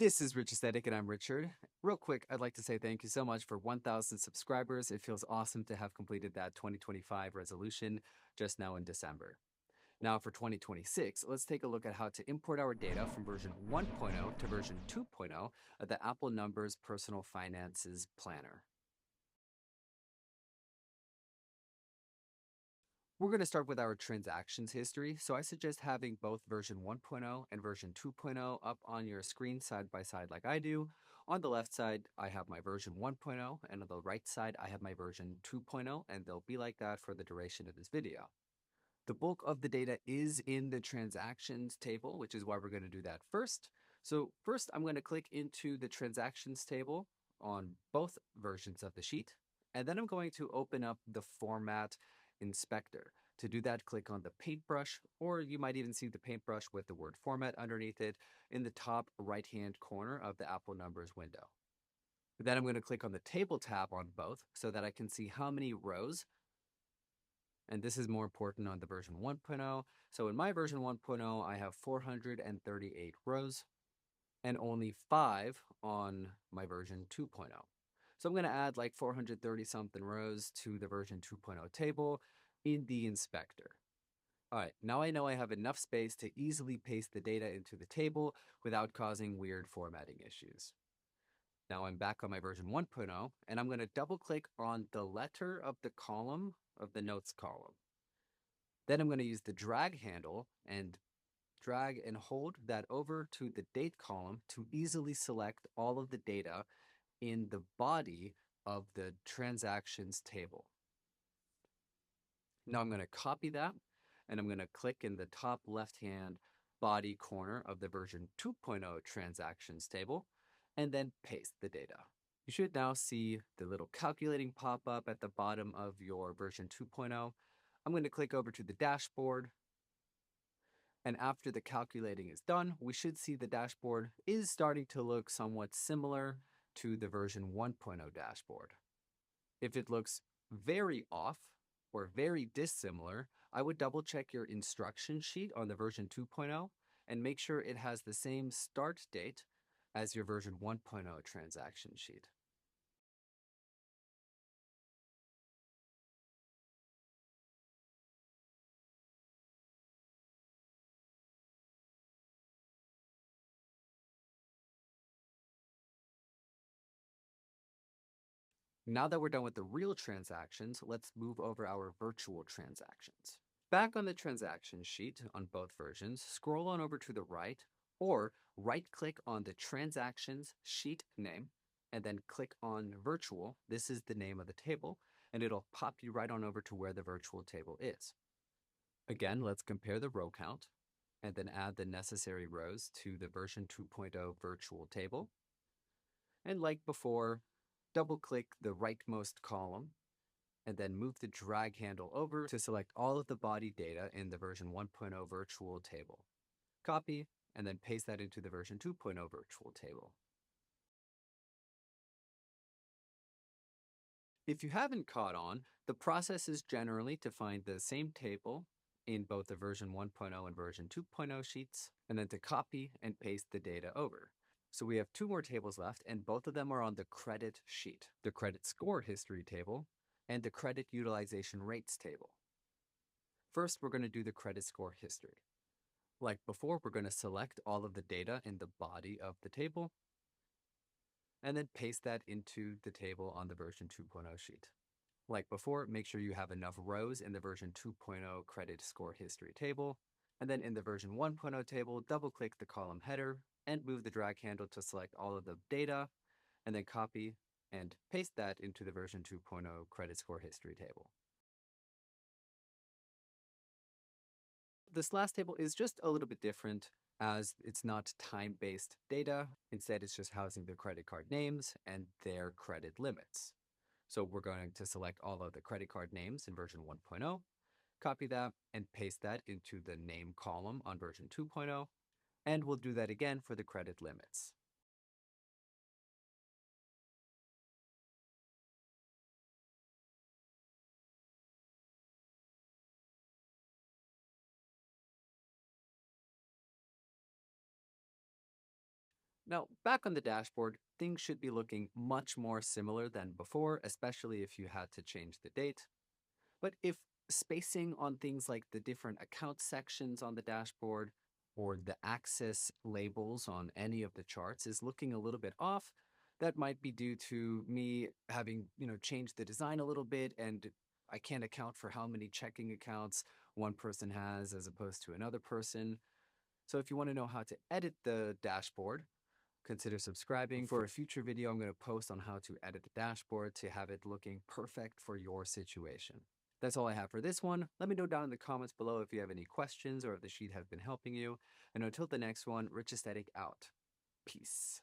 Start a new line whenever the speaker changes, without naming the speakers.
This is Rich Aesthetic, and I'm Richard. Real quick, I'd like to say thank you so much for 1,000 subscribers. It feels awesome to have completed that 2025 resolution just now in December. Now, for 2026, let's take a look at how to import our data from version 1.0 to version 2.0 of the Apple Numbers Personal Finances Planner. We're going to start with our transactions history, so I suggest having both version 1.0 and version 2.0 up on your screen side by side like I do. On the left side, I have my version 1.0, and on the right side, I have my version 2.0, and they'll be like that for the duration of this video. The bulk of the data is in the transactions table, which is why we're going to do that first. So first, I'm going to click into the transactions table on both versions of the sheet, and then I'm going to open up the format inspector. To do that, click on the paintbrush, or you might even see the paintbrush with the word format underneath it in the top right-hand corner of the Apple Numbers window. Then I'm going to click on the table tab on both so that I can see how many rows, and this is more important on the version 1.0. So in my version 1.0, I have 438 rows and only 5 on my version 2.0. So I'm going to add like 430 something rows to the version 2.0 table in the inspector. All right, now I know I have enough space to easily paste the data into the table without causing weird formatting issues. Now I'm back on my version 1.0, and I'm going to double click on the letter of the column of the notes column. Then I'm going to use the drag handle and drag and hold that over to the date column to easily select all of the data in the body of the transactions table. Now I'm going to copy that, and I'm going to click in the top left-hand body corner of the version 2.0 transactions table, and then paste the data. You should now see the little calculating pop-up at the bottom of your version 2.0. I'm going to click over to the dashboard, and after the calculating is done, we should see the dashboard is starting to look somewhat similar to the version 1.0 dashboard. If it looks very off or very dissimilar, I would double check your instruction sheet on the version 2.0 and make sure it has the same start date as your version 1.0 transaction sheet. Now that we're done with the real transactions, let's move over our virtual transactions. Back on the transaction sheet on both versions, scroll on over to the right or right-click on the transactions sheet name and then click on virtual. This is the name of the table, and it'll pop you right on over to where the virtual table is. Again, let's compare the row count and then add the necessary rows to the version 2.0 virtual table. And like before, double-click the rightmost column and then move the drag handle over to select all of the body data in the version 1.0 virtual table. Copy, and then paste that into the version 2.0 virtual table. If you haven't caught on, the process is generally to find the same table in both the version 1.0 and version 2.0 sheets, and then to copy and paste the data over. So we have 2 more tables left, and both of them are on the credit sheet, the credit score history table and the credit utilization rates table. First, we're going to do the credit score history. Like before, we're going to select all of the data in the body of the table and then paste that into the table on the version 2.0 sheet. Like before, make sure you have enough rows in the version 2.0 credit score history table, and then in the version 1.0 table, double-click the column header and move the drag handle to select all of the data, and then copy and paste that into the version 2.0 credit score history table. This last table is just a little bit different as it's not time-based data. Instead, it's just housing the credit card names and their credit limits. So we're going to select all of the credit card names in version 1.0, copy that, and paste that into the name column on version 2.0, and we'll do that again for the credit limits. Now, back on the dashboard, things should be looking much more similar than before, especially if you had to change the date. But if spacing on things like the different account sections on the dashboard or the axis labels on any of the charts is looking a little bit off, that might be due to me having, changed the design a little bit and I can't account for how many checking accounts one person has as opposed to another person. So if you want to know how to edit the dashboard, consider subscribing. For a future video, I'm going to post on how to edit the dashboard to have it looking perfect for your situation. That's all I have for this one. Let me know down in the comments below if you have any questions or if the sheet has been helping you. And until the next one, Rich Aesthetic out. Peace.